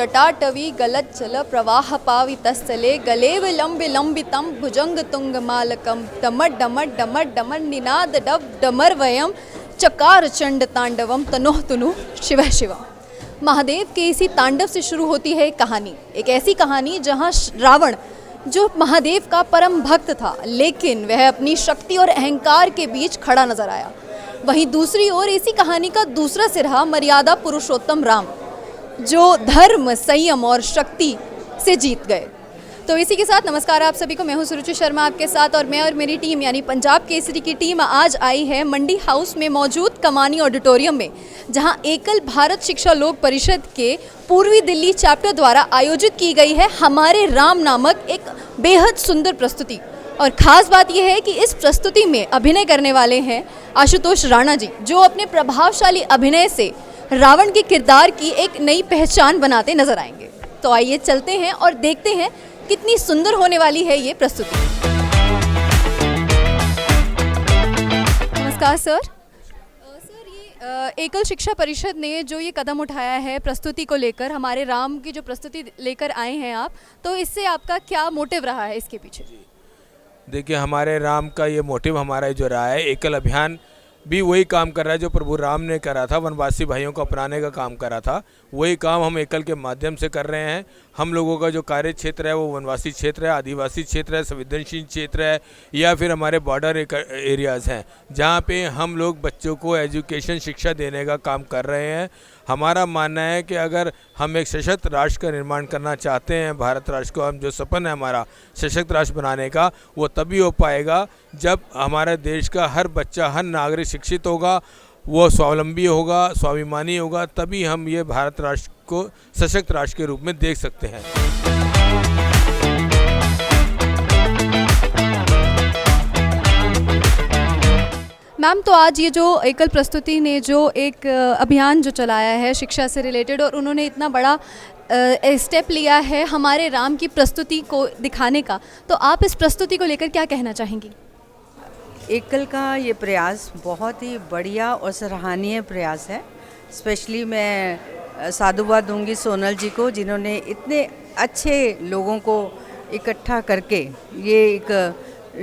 जटाटवी गलज्जल प्रवाह पावितस्थले गले विलंबितं भुजंगतुंगमालकम डमर डमर डमर डमर निनाद डब डमर वयम चकार चंड तांडवम तनोह तुनु शिव शिव। महादेव के इसी तांडव से शुरू होती है एक कहानी, एक ऐसी कहानी जहां रावण जो महादेव का परम भक्त था, लेकिन वह अपनी शक्ति और अहंकार के बीच खड़ा नजर आया। वहीं दूसरी ओर इसी कहानी का दूसरा सिरा मर्यादा पुरुषोत्तम राम, जो धर्म, संयम और शक्ति से जीत गए। तो इसी के साथ नमस्कार आप सभी को, मैं हूं सुरुचि शर्मा आपके साथ, और मैं और मेरी टीम यानी पंजाब केसरी की टीम आज आई है मंडी हाउस में मौजूद कमानी ऑडिटोरियम में, जहां एकल भारत शिक्षा लोक परिषद के पूर्वी दिल्ली चैप्टर द्वारा आयोजित की गई है हमारे राम नामक एक बेहद सुंदर प्रस्तुति। और ख़ास बात यह है कि इस प्रस्तुति में अभिनय करने वाले हैं आशुतोष राणा जी, जो अपने प्रभावशाली अभिनय से रावण के किरदार की एक नई पहचान बनाते नजर आएंगे। तो आइए चलते हैं और देखते हैं कितनी सुंदर होने वाली है ये प्रस्तुति। नमस्कार सर। सर, ये एकल शिक्षा परिषद ने जो ये कदम उठाया है प्रस्तुति को लेकर, हमारे राम की जो प्रस्तुति लेकर आए हैं आप, तो इससे आपका क्या मोटिव रहा है इसके पीछे? देखिए, हमारे राम का ये मोटिव हमारा जो रहा है, एकल अभियान भी वही काम कर रहा है जो प्रभु राम ने करा था, वनवासी भाइयों को अपनाने का काम करा था। वही काम हम एकल के माध्यम से कर रहे हैं। हम लोगों का जो कार्य क्षेत्र है वो वनवासी क्षेत्र है, आदिवासी क्षेत्र है, संवेदनशील क्षेत्र है, या फिर हमारे बॉर्डर एरियाज़ हैं, जहाँ पे हम लोग बच्चों को एजुकेशन, शिक्षा देने का काम कर रहे हैं। हमारा मानना है कि अगर हम एक सशक्त राष्ट्र का निर्माण करना चाहते हैं, भारत राष्ट्र को, हम जो सपन है हमारा सशक्त राष्ट्र बनाने का, वो तभी हो पाएगा जब हमारे देश का हर बच्चा, हर नागरिक शिक्षित होगा, वो स्वावलंबी होगा, स्वाभिमानी होगा, तभी हम ये भारत राष्ट्र को सशक्त राष्ट्र के रूप में देख सकते हैं। मैम, तो आज ये जो एकल प्रस्तुति ने जो एक अभियान जो चलाया है शिक्षा से रिलेटेड, और उन्होंने इतना बड़ा स्टेप लिया है हमारे राम की प्रस्तुति को दिखाने का, तो आप इस प्रस्तुति को लेकर क्या कहना चाहेंगी? एकल का ये प्रयास बहुत ही बढ़िया और सराहनीय प्रयास है। स्पेशली मैं साधुवाद दूंगी सोनल जी को, जिन्होंने इतने अच्छे लोगों को इकट्ठा करके ये एक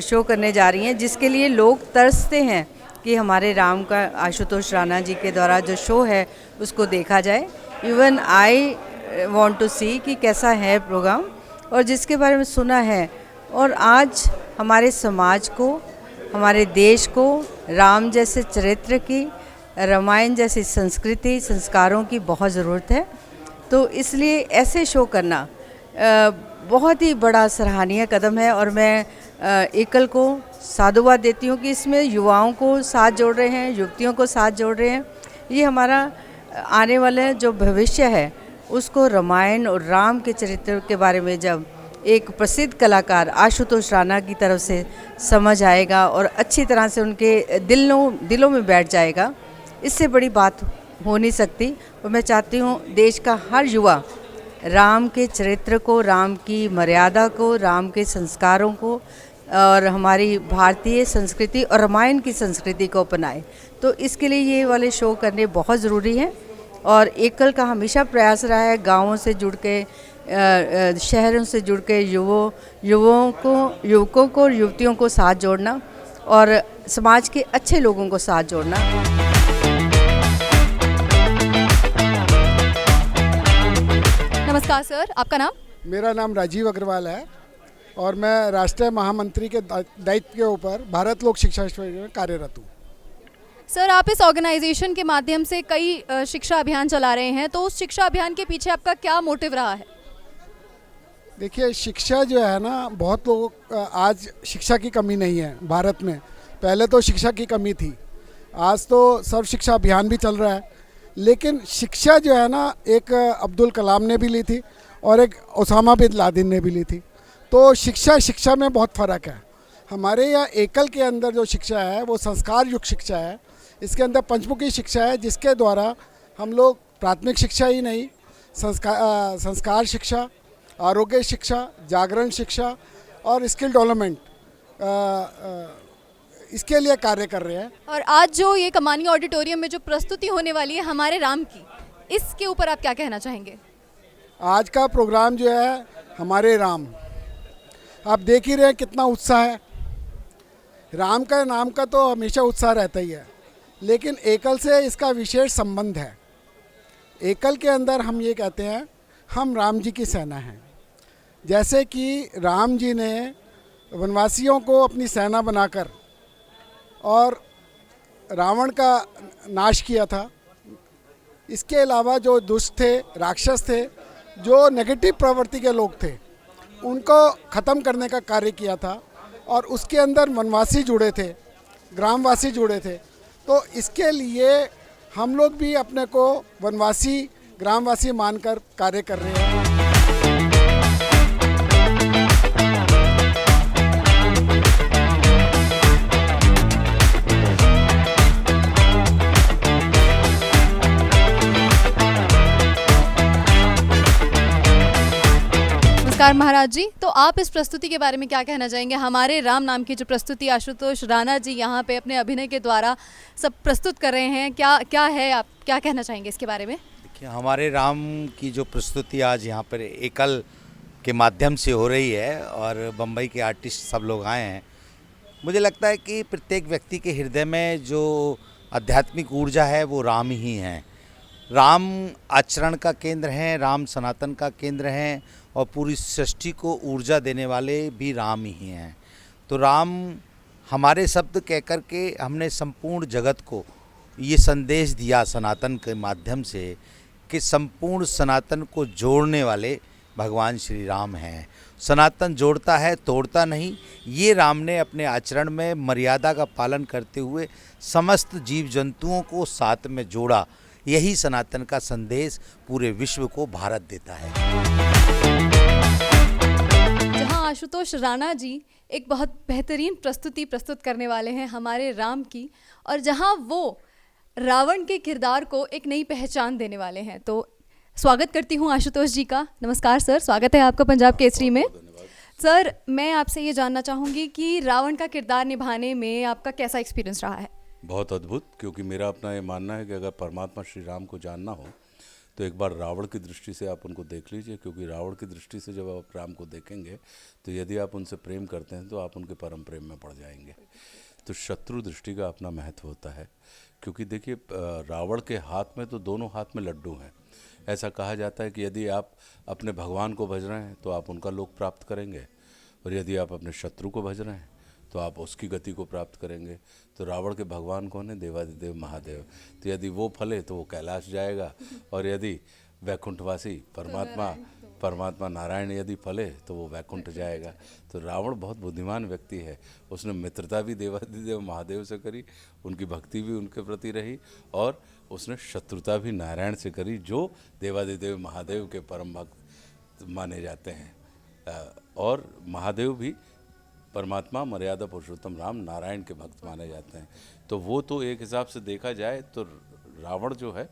शो करने जा रही हैं, जिसके लिए लोग तरसते हैं कि हमारे राम का, आशुतोष राणा जी के द्वारा जो शो है उसको देखा जाए। इवन आई वांट टू सी कि कैसा है प्रोग्राम, और जिसके बारे में सुना है। और आज हमारे समाज को, हमारे देश को राम जैसे चरित्र की, रामायण जैसी संस्कृति, संस्कारों की बहुत ज़रूरत है। तो इसलिए ऐसे शो करना बहुत ही बड़ा सराहनीय कदम है, और मैं एकल को साधुवाद देती हूँ कि इसमें युवाओं को साथ जोड़ रहे हैं, युवतियों को साथ जोड़ रहे हैं। ये हमारा आने वाला जो भविष्य है उसको रामायण और राम के चरित्र के बारे में जब एक प्रसिद्ध कलाकार आशुतोष राणा की तरफ से समझ आएगा और अच्छी तरह से उनके दिलों में बैठ जाएगा, इससे बड़ी बात हो नहीं सकती। और मैं चाहती हूँ देश का हर युवा राम के चरित्र को, राम की मर्यादा को, राम के संस्कारों को और हमारी भारतीय संस्कृति और रामायण की संस्कृति को अपनाए। तो इसके लिए ये वाले शो करने बहुत ज़रूरी हैं। और एकल का हमेशा प्रयास रहा है गाँवों से जुड़ के, शहरों से जुड़ के युवकों को और युवतियों को साथ जोड़ना, और समाज के अच्छे लोगों को साथ जोड़ना। नमस्कार सर, आपका नाम? मेरा नाम राजीव अग्रवाल है, और मैं राष्ट्रीय महामंत्री के दायित्व के ऊपर भारत लोक शिक्षा में कार्यरत हूँ। सर, आप इस ऑर्गेनाइजेशन के माध्यम से कई शिक्षा अभियान चला रहे हैं, तो उस शिक्षा अभियान के पीछे आपका क्या मोटिव रहा है? देखिए, शिक्षा जो है ना, बहुत लोगों आज शिक्षा की कमी नहीं है भारत में। पहले तो शिक्षा की कमी थी, आज तो सर्व शिक्षा अभियान भी चल रहा है। लेकिन शिक्षा जो है ना, एक अब्दुल कलाम ने भी ली थी और एक ओसामा बिन लादेन ने भी ली थी। तो शिक्षा में बहुत फ़र्क है। हमारे यहाँ एकल के अंदर जो शिक्षा है वो संस्कार युक्त शिक्षा है। इसके अंदर पंचमुखी शिक्षा है, जिसके द्वारा हम लोग प्राथमिक शिक्षा ही नहीं, संस्कार शिक्षा, आरोग्य शिक्षा, जागरण शिक्षा और स्किल डेवलपमेंट इसके लिए कार्य कर रहे हैं। और आज जो ये कमानी ऑडिटोरियम में जो प्रस्तुति होने वाली है हमारे राम की, इसके ऊपर आप क्या कहना चाहेंगे? आज का प्रोग्राम जो है हमारे राम, आप देख ही रहे हैं कितना उत्साह है। राम का नाम का तो हमेशा उत्साह रहता ही है, लेकिन एकल से इसका विशेष संबंध है। एकल के अंदर हम ये कहते हैं हम राम जी की सेना हैं। जैसे कि राम जी ने वनवासियों को अपनी सेना बनाकर और रावण का नाश किया था। इसके अलावा जो दुष्ट थे, राक्षस थे, जो नेगेटिव प्रवृत्ति के लोग थे, उनको ख़त्म करने का कार्य किया था। और उसके अंदर वनवासी जुड़े थे, ग्रामवासी जुड़े थे। तो इसके लिए हम लोग भी अपने को वनवासी, ग्रामवासी मानकर कार्य कर रहे हैं। नमस्कार महाराज जी, तो आप इस प्रस्तुति के बारे में क्या कहना चाहेंगे? हमारे राम नाम की जो प्रस्तुति आशुतोष राणा जी यहाँ पे अपने अभिनय के द्वारा सब प्रस्तुत कर रहे हैं, क्या है, आप क्या कहना चाहेंगे इसके बारे में? देखिए, हमारे राम की जो प्रस्तुति आज यहाँ पर एकल के माध्यम से हो रही है और बम्बई के आर्टिस्ट सब लोग आए हैं। मुझे लगता है कि प्रत्येक व्यक्ति के हृदय में जो आध्यात्मिक ऊर्जा है वो राम ही है। राम आचरण का केंद्र हैं, राम सनातन का केंद्र हैं और पूरी सृष्टि को ऊर्जा देने वाले भी राम ही हैं। तो राम हमारे शब्द कह कर के हमने संपूर्ण जगत को ये संदेश दिया सनातन के माध्यम से कि संपूर्ण सनातन को जोड़ने वाले भगवान श्री राम हैं। सनातन जोड़ता है, तोड़ता नहीं। ये राम ने अपने आचरण में मर्यादा का पालन करते हुए समस्त जीव जंतुओं को साथ में जोड़ा। यही सनातन का संदेश पूरे विश्व को भारत देता है। जहां आशुतोष राणा जी एक बहुत बेहतरीन प्रस्तुति प्रस्तुत करने वाले हैं हमारे राम की, और जहां वो रावण के किरदार को एक नई पहचान देने वाले हैं, तो स्वागत करती हूं आशुतोष जी का। नमस्कार सर, स्वागत है आपका पंजाब केसरी में। सर, मैं आपसे ये जानना चाहूँगी कि रावण का किरदार निभाने में आपका कैसा एक्सपीरियंस रहा है? बहुत अद्भुत, क्योंकि मेरा अपना ये मानना है कि अगर परमात्मा श्री राम को जानना हो तो एक बार रावण की दृष्टि से आप उनको देख लीजिए, क्योंकि रावण की दृष्टि से जब आप राम को देखेंगे तो यदि आप उनसे प्रेम करते हैं तो आप उनके परम प्रेम में पड़ जाएंगे। तो शत्रु दृष्टि का अपना महत्व होता है, क्योंकि देखिए रावण के हाथ में तो दोनों हाथ में लड्डू हैं। ऐसा कहा जाता है कि यदि आप अपने भगवान को भज रहे हैं तो आप उनका लोक प्राप्त करेंगे, और यदि आप अपने शत्रु को भज रहे हैं तो आप उसकी गति को प्राप्त करेंगे। तो रावण के भगवान कौन है? देवादिदेव महादेव। तो यदि वो फले तो वो कैलाश जाएगा, और यदि वैकुंठवासी परमात्मा नारायण यदि फले तो वो वैकुंठ जाएगा। तो रावण बहुत बुद्धिमान व्यक्ति है। उसने मित्रता भी देवादिदेव महादेव से करी, उनकी भक्ति भी उनके प्रति रही, और उसने शत्रुता भी नारायण से करी, जो देवादिदेव महादेव के परम भक्त माने जाते हैं। और महादेव भी परमात्मा मर्यादा पुरुषोत्तम राम नारायण के भक्त माने जाते हैं। तो वो तो एक हिसाब से देखा जाए तो रावण जो है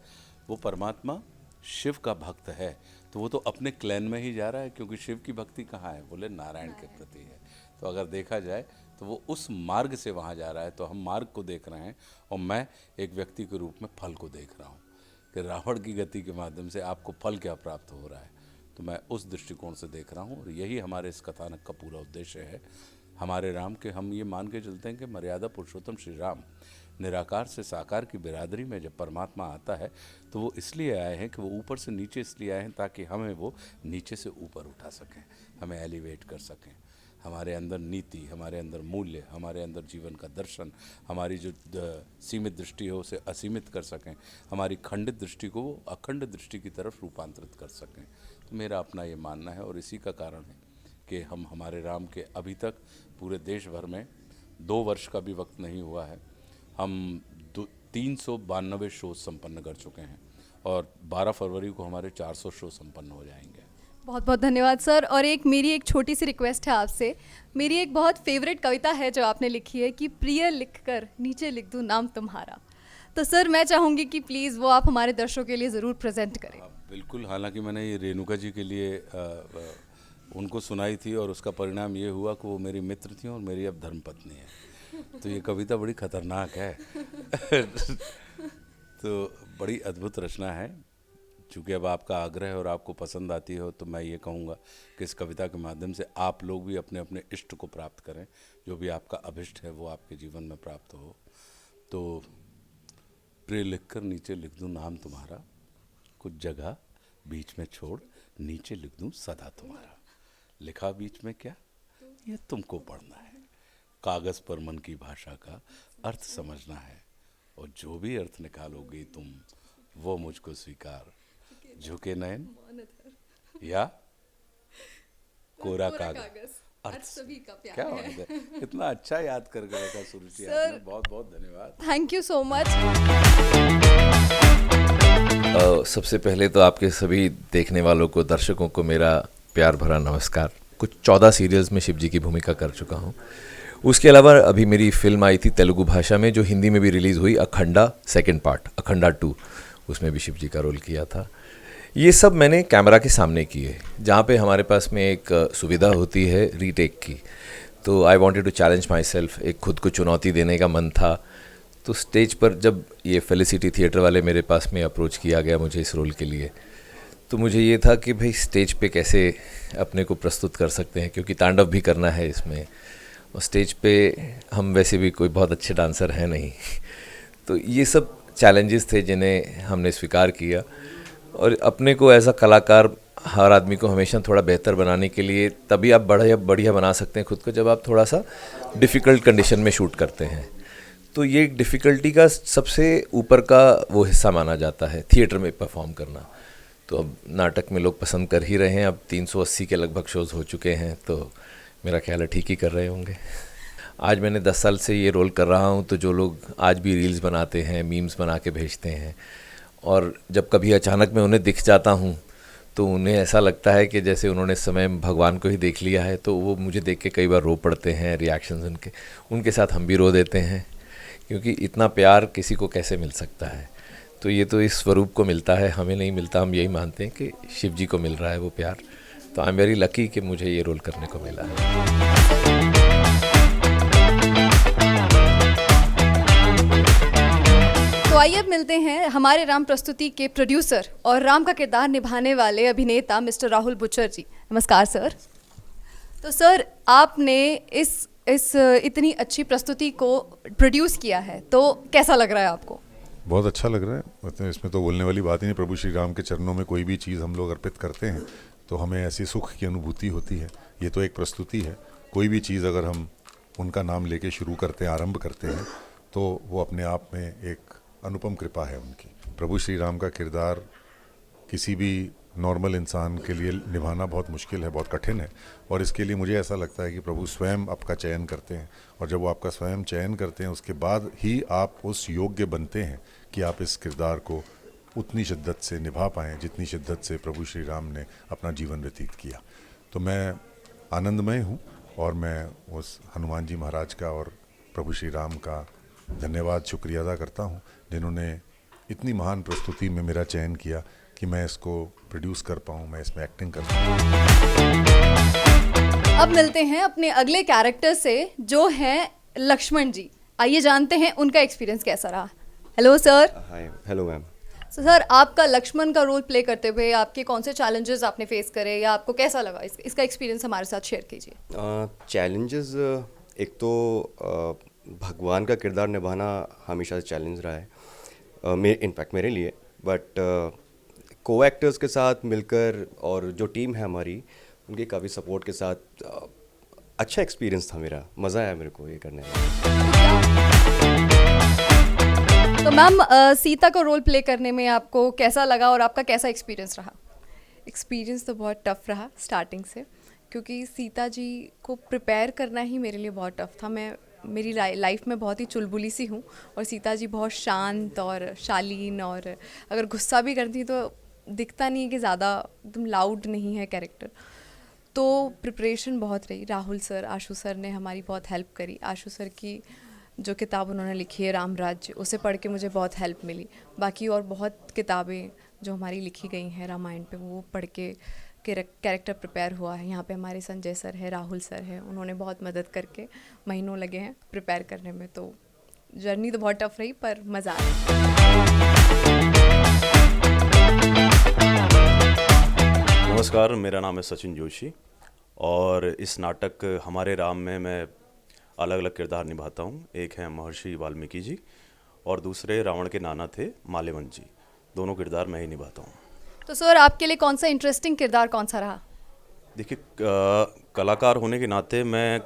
वो परमात्मा शिव का भक्त है। तो वो तो अपने क्लैन में ही जा रहा है, क्योंकि शिव की भक्ति कहाँ है? बोले नारायण के प्रति है। तो अगर देखा जाए तो वो उस मार्ग से वहाँ जा रहा है। तो हम मार्ग को देख रहे हैं और मैं एक व्यक्ति के रूप में फल को देख रहा हूँ कि रावण की गति के माध्यम से आपको फल क्या प्राप्त हो रहा है। तो मैं उस दृष्टिकोण से देख रहा हूँ, और यही हमारे इस कथानक का पूरा उद्देश्य है। हमारे राम के हम ये मान के चलते हैं कि मर्यादा पुरुषोत्तम श्री राम निराकार से साकार की बिरादरी में जब परमात्मा आता है तो वो इसलिए आए हैं कि वो ऊपर से नीचे इसलिए आए हैं ताकि हमें वो नीचे से ऊपर उठा सकें, हमें एलिवेट कर सकें। हमारे अंदर नीति, हमारे अंदर मूल्य, हमारे अंदर जीवन का दर्शन, हमारी जो सीमित दृष्टि है उसे असीमित कर सकें, हमारी खंडित दृष्टि को वो अखंड दृष्टि की तरफ रूपांतरित कर सकें। तो मेरा अपना ये मानना है, और इसी का कारण है कि हम हमारे राम के अभी तक पूरे देश भर में 2 वर्ष का भी वक्त नहीं हुआ है, हम 392 शो संपन्न कर चुके हैं, और 12 फरवरी को हमारे 400 शो संपन्न हो जाएंगे। बहुत बहुत धन्यवाद सर। और मेरी एक छोटी सी रिक्वेस्ट है आपसे। मेरी एक बहुत फेवरेट कविता है जो आपने लिखी है कि प्रिय लिखकर नीचे लिख दूं नाम तुम्हारा। तो सर मैं चाहूँगी कि प्लीज़ वो आप हमारे दर्शकों के लिए ज़रूर प्रेजेंट करें। बिल्कुल, हालांकि मैंने ये रेणुका जी के लिए उनको सुनाई थी, और उसका परिणाम ये हुआ कि वो मेरी मित्र थी और मेरी अब धर्मपत्नी है। तो ये कविता बड़ी खतरनाक है। तो बड़ी अद्भुत रचना है चूँकि अब आपका आग्रह है और आपको पसंद आती हो, तो मैं ये कहूँगा कि इस कविता के माध्यम से आप लोग भी अपने अपने इष्ट को प्राप्त करें। जो भी आपका अभिष्ट है वो आपके जीवन में प्राप्त हो। तो प्रिय लिखकर नीचे लिख दूँ नाम तुम्हारा, कुछ जगह बीच में छोड़ नीचे लिख दूँ सदा तुम्हारा। लिखा बीच में क्या, ये तुमको पढ़ना है। कागज़ पर मन की भाषा का अर्थ समझना है, और जो भी अर्थ निकालोगे तुम वो मुझको स्वीकार। झुके नयन या कोरा कागज, अर्थ सभी का प्यार। क्या बात है, इतना अच्छा याद करके रखा सुरुचि आपने, बहुत बहुत धन्यवाद। Thank you so much. सबसे पहले तो आपके सभी देखने वालों को, दर्शकों को मेरा प्यार भरा नमस्कार। कुछ 14 सीरियल्स में शिव जी की भूमिका कर चुका हूँ। उसके अलावा अभी मेरी फिल्म आई थी तेलुगु भाषा में, जो हिंदी में भी रिलीज़ हुई, अखंडा सेकंड पार्ट, अखंडा 2, उसमें भी शिव जी का रोल किया था। ये सब मैंने कैमरा के सामने किए, जहाँ पे हमारे पास में एक सुविधा होती है रीटेक की। तो I wanted to challenge myself, एक खुद को चुनौती देने का मन था। तो स्टेज पर जब ये फेलिसिटी थिएटर वाले मेरे पास में अप्रोच किया गया मुझे इस रोल के लिए, तो मुझे ये था कि भाई स्टेज पे कैसे अपने को प्रस्तुत कर सकते हैं, क्योंकि तांडव भी करना है इसमें, और स्टेज पे हम वैसे भी कोई बहुत अच्छे डांसर हैं नहीं। तो ये सब चैलेंजेस थे जिन्हें हमने स्वीकार किया, और अपने को एज अ कलाकार हर आदमी को हमेशा थोड़ा बेहतर बनाने के लिए तभी आप बढ़िया बना सकते हैं खुद को, जब आप थोड़ा सा डिफ़िकल्ट कंडीशन में शूट करते हैं। तो ये डिफ़िकल्टी का सबसे ऊपर का वो हिस्सा माना जाता है थिएटर में परफॉर्म करना। तो अब नाटक में लोग पसंद कर ही रहे हैं, अब 380 के लगभग शोज़ हो चुके हैं, तो मेरा ख्याल है ठीक ही कर रहे होंगे। आज मैंने 10 साल से ये रोल कर रहा हूँ, तो जो लोग आज भी रील्स बनाते हैं, मीम्स बना के भेजते हैं, और जब कभी अचानक मैं उन्हें दिख जाता हूँ तो उन्हें ऐसा लगता है कि जैसे उन्होंने समय भगवान को ही देख लिया है। तो वो मुझे देख के कई बार रो पड़ते हैं, रिएक्शंस उनके साथ हम भी रो देते हैं, क्योंकि इतना प्यार किसी को कैसे मिल सकता है। तो ये तो इस स्वरूप को मिलता है, हमें नहीं मिलता। हम यही मानते हैं कि शिव जी को मिल रहा है वो प्यार। तो आई एम वेरी लकी कि मुझे ये रोल करने को मिला है। तो आइए अब मिलते हैं हमारे राम प्रस्तुति के प्रोड्यूसर और राम का किरदार निभाने वाले अभिनेता मिस्टर राहुल बुचर जी। नमस्कार सर। तो सर, आपने इस इतनी अच्छी प्रस्तुति को प्रोड्यूस किया है, तो कैसा लग रहा है आपको? बहुत अच्छा लग रहा है। मतलब इसमें तो बोलने वाली बात ही नहीं। प्रभु श्री राम के चरणों में कोई भी चीज़ हम लोग अर्पित करते हैं तो हमें ऐसी सुख की अनुभूति होती है। ये तो एक प्रस्तुति है। कोई भी चीज़ अगर हम उनका नाम लेके शुरू करते हैं, आरंभ करते हैं, तो वो अपने आप में एक अनुपम कृपा है उनकी। प्रभु श्री राम का किरदार किसी भी नॉर्मल इंसान के लिए निभाना बहुत मुश्किल है, बहुत कठिन है, और इसके लिए मुझे ऐसा लगता है कि प्रभु स्वयं आपका चयन करते हैं, और जब वो आपका स्वयं चयन करते हैं उसके बाद ही आप उस योग्य बनते हैं कि आप इस किरदार को उतनी शिद्दत से निभा पाएँ जितनी शिद्दत से प्रभु श्री राम ने अपना जीवन व्यतीत किया। तो मैं आनंदमय हूँ, और मैं उस हनुमान जी महाराज का और प्रभु श्री राम का धन्यवाद, शुक्रिया अदा करता हूँ, जिन्होंने इतनी महान प्रस्तुति में मेरा चयन किया कि मैं इसको प्रोड्यूस कर पाऊँ, मैं इसमें एक्टिंग कर पाऊँ। अब मिलते हैं अपने अगले कैरेक्टर से, जो हैं लक्ष्मण जी। आइए जानते हैं उनका एक्सपीरियंस कैसा रहा। Hello sir. Hi, hello ma'am. Sir, आपका लक्ष्मण का रोल प्ले करते हुए आपके कौन से चैलेंजेस आपने फेस करे, या आपको कैसा लगा? इसका एक्सपीरियंस हमारे साथ शेयर कीजिए। चैलेंजेस, एक तो भगवान का किरदार निभाना हमेशा से चैलेंज रहा है इनफैक्ट मेरे लिए, बट को एक्टर्स के साथ मिलकर और जो टीम है हमारी, उनके काफ़ी सपोर्ट के साथ अच्छा एक्सपीरियंस था मेरा। मज़ा आया मेरे को ये करने में। तो मैम, सीता का रोल प्ले करने में आपको कैसा लगा और आपका कैसा एक्सपीरियंस रहा? एक्सपीरियंस तो बहुत टफ़ रहा स्टार्टिंग से, क्योंकि सीता जी को प्रिपेयर करना ही मेरे लिए बहुत टफ़ था। मैं मेरी लाइफ में बहुत ही चुलबुली सी हूँ, और सीता जी बहुत शांत और शालीन, और अगर गुस्सा भी करती तो दिखता नहीं है कि ज़्यादा एकदम लाउड नहीं है कैरेक्टर। तो प्रिपरेशन बहुत रही। राहुल सर, आशु सर ने हमारी बहुत हेल्प करी। आशु सर की जो किताब उन्होंने लिखी है राम राज्य, उसे पढ़ के मुझे बहुत हेल्प मिली। बाकी और बहुत किताबें जो हमारी लिखी गई हैं रामायण पे, वो पढ़ के कैरेक्टर प्रिपेयर हुआ है। यहाँ पे हमारे संजय सर है, राहुल सर है, उन्होंने बहुत मदद करके महीनों लगे हैं प्रिपेयर करने में। तो जर्नी तो बहुत टफ रही, पर मज़ा आया। नमस्कार, मेरा नाम है सचिन जोशी और इस नाटक हमारे राम में मैं अलग अलग किरदार निभाता हूँ। एक है महर्षि वाल्मीकि जी और दूसरे रावण के नाना थे माल्यवन जी। दोनों किरदार मैं ही निभाता हूँ। तो सर आपके लिए कौन सा इंटरेस्टिंग किरदार कौन सा रहा? देखिए, कलाकार होने के नाते मैं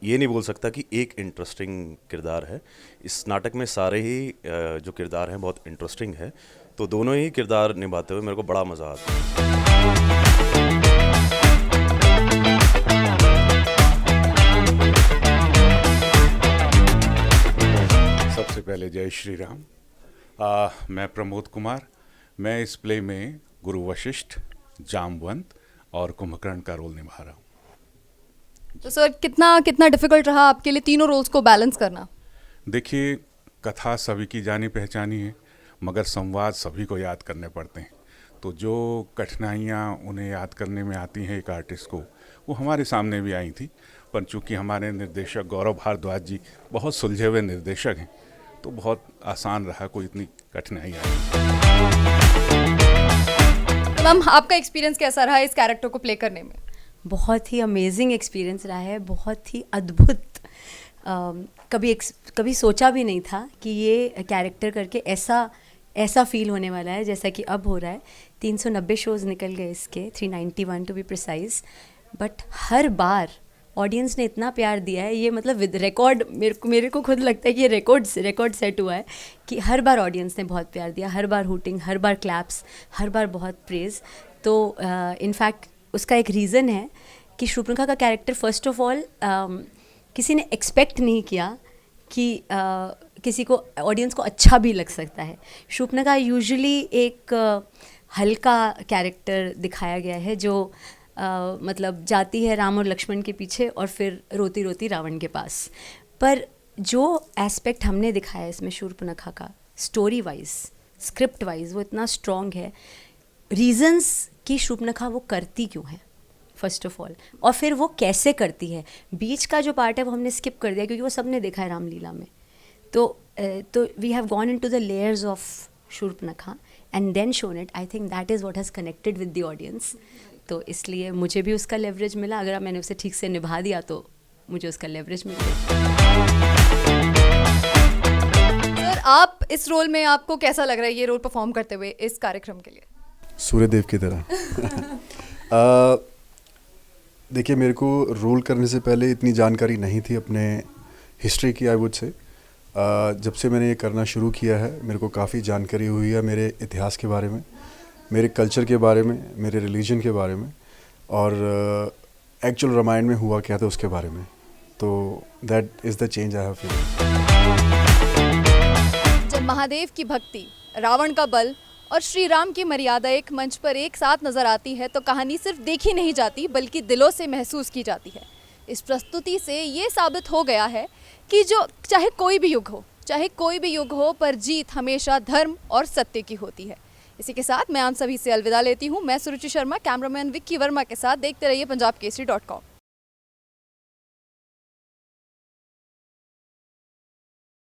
ये नहीं बोल सकता कि एक इंटरेस्टिंग किरदार है। इस नाटक में सारे ही जो किरदार हैं बहुत इंटरेस्टिंग है, तो दोनों ही किरदार निभाते हुए मेरे को बड़ा मज़ा आता है। सबसे पहले जय श्री राम। मैं प्रमोद कुमार। मैं इस प्ले में गुरु वशिष्ठ, जामवंत और कुंभकर्ण का रोल निभा रहा हूँ। तो सर कितना डिफिकल्ट रहा आपके लिए तीनों रोल्स को बैलेंस करना? देखिए, कथा सभी की जानी पहचानी है, मगर संवाद सभी को याद करने पड़ते हैं। तो जो कठिनाइयाँ उन्हें याद करने में आती हैं एक आर्टिस्ट को, वो हमारे सामने भी आई थी। पर चूँकि हमारे निर्देशक गौरव भारद्वाज जी बहुत सुलझे हुए निर्देशक हैं, तो बहुत आसान रहा, कोई इतनी कठिनाई आई। मैम, आपका एक्सपीरियंस कैसा रहा इस कैरेक्टर को प्ले करने में? बहुत ही अमेजिंग एक्सपीरियंस रहा है, बहुत ही अद्भुत। कभी सोचा भी नहीं था कि ये कैरेक्टर करके ऐसा फील होने वाला है जैसा कि अब हो रहा है। 390 शोज़ निकल गए इसके, 391 टू बी प्रिसाइज, बट हर बार ऑडियंस ने इतना प्यार दिया है, ये मतलब विद रिकॉर्ड, मेरे को खुद लगता है कि ये रिकॉर्ड सेट हुआ है कि हर बार ऑडियंस ने बहुत प्यार दिया, हर बार हूटिंग, हर बार क्लैप्स, हर बार बहुत प्रेज़। तो इनफैक्ट उसका एक रीज़न है कि शूर्पणखा का कैरेक्टर फर्स्ट ऑफ ऑल किसी ने एक्सपेक्ट नहीं किया कि किसी को, ऑडियंस को अच्छा भी लग सकता है। शूर्पणखा यूजुअली एक हल्का कैरेक्टर दिखाया गया है जो मतलब जाती है राम और लक्ष्मण के पीछे और फिर रोती रोती रावण के पास। पर जो एस्पेक्ट हमने दिखाया इसमें शूर्पणखा का, स्टोरी वाइज, स्क्रिप्ट वाइज, वो इतना स्ट्रॉन्ग है। रीजंस कि शूर्पणखा वो करती क्यों है फर्स्ट ऑफ ऑल, और फिर वो कैसे करती है। बीच का जो पार्ट है वो हमने स्किप कर दिया क्योंकि वो सबने देखा है रामलीला में। तो we have gone into the layers of Shurpanakha and then shown it. I think that is what has connected with the audience. तो इसलिए मुझे भी उसका लेवरेज मिला। अगर मैंने उसे ठीक से निभा दिया तो मुझे उसका लेवरेज मिल गया। सर, आप इस रोल में, आपको कैसा लग रहा है ये रोल परफॉर्म करते हुए इस कार्यक्रम के लिए? सूर्यदेव की तरह। देखिए, मेरे को रोल करने से पहले इतनी जानकारी नहीं थी अपने हिस्ट्री की, आई वुड से। जब से मैंने ये करना शुरू किया है मेरे को काफ़ी जानकारी हुई है मेरे इतिहास के बारे में, मेरे कल्चर के बारे में, मेरे रिलीजन के बारे में, और एक्चुअल रामायण में हुआ क्या था उसके बारे में। तो that is the change I have feel. जब महादेव की भक्ति, रावण का बल और श्री राम की मर्यादा एक मंच पर एक साथ नजर आती है तो कहानी सिर्फ देखी नहीं जाती बल्कि दिलों से महसूस की जाती है। इस प्रस्तुति से ये साबित हो गया है कि चाहे कोई भी युग हो, पर जीत हमेशा धर्म और सत्य की होती है। इसी के साथ मैं आप सभी से अलविदा लेती हूँ। मैं सुरुचि शर्मा, कैमरामैन विक्की वर्मा के साथ। देखते रहिए punjabkesari.com।